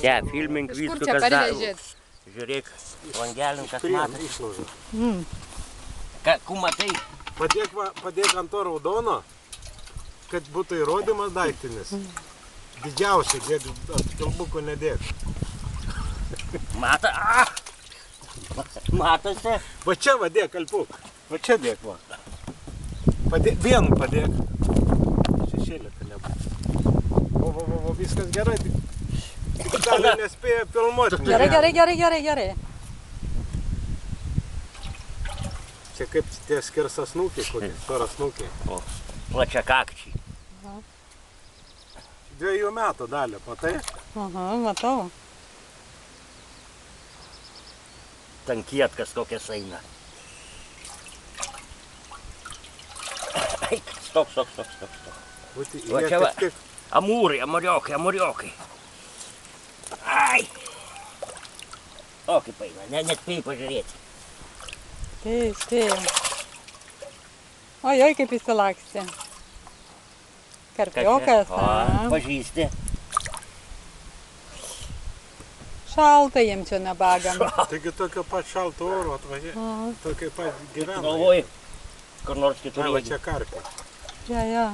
Ne, filmink Iš kur viską, čia kas dar. parvežėt? Žiūrėk, langelin, kas matai. Išlaužė. Ką matai? Padėk ant to raudono, kad būtų įrodymas daiktinis. Didžiausiai, dėk, ant kilbukų nedėk. Matosi? Va čia va dėk, kalpuk. Va čia dėk, va. Vienu padėk. Šešėlė, kad nebūtų. O, viskas gerai. Tik gali nespėja filmuoti. Gerai. Čia kaip tie skersasnukiai, kokie, storasnukiai. Plačiakakčiai. 2 metų dalį, matai? Aha, matau. Tankietkas kokias eina. Stok. Va čia va. Amūriokai. Ai. O, kaip eina, net spėjai pažiūrėti. Taip. Oi, kaip įsilaksti. Karpiokas. Pažįsti. Šalta jiem čia nebagam. Taigi tokio pat šalto oro atvažiuoja. Tokio pat gyvena. Galvoji, kur nors kitur. Va čia karpė. Ja.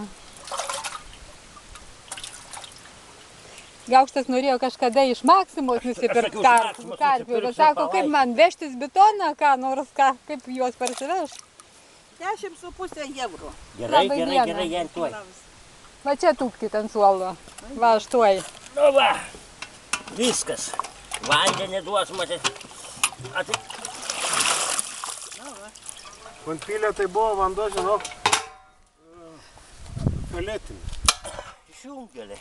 Gaukštas norėjo kažkada iš Maksimos nusipirkti karpių. Bet sako, kaip man vežtis bitoną, ką nors, kaip juos parsiveš. 10,5 €. Gerai, ją tuoj. Va čia tūpkit ant suolo. Va, aš tuoj. Nu va, viskas. Vandenį duos, matyt. Vantpilė tai buvo vanduo, žinok, fioletinis. Šunkelė.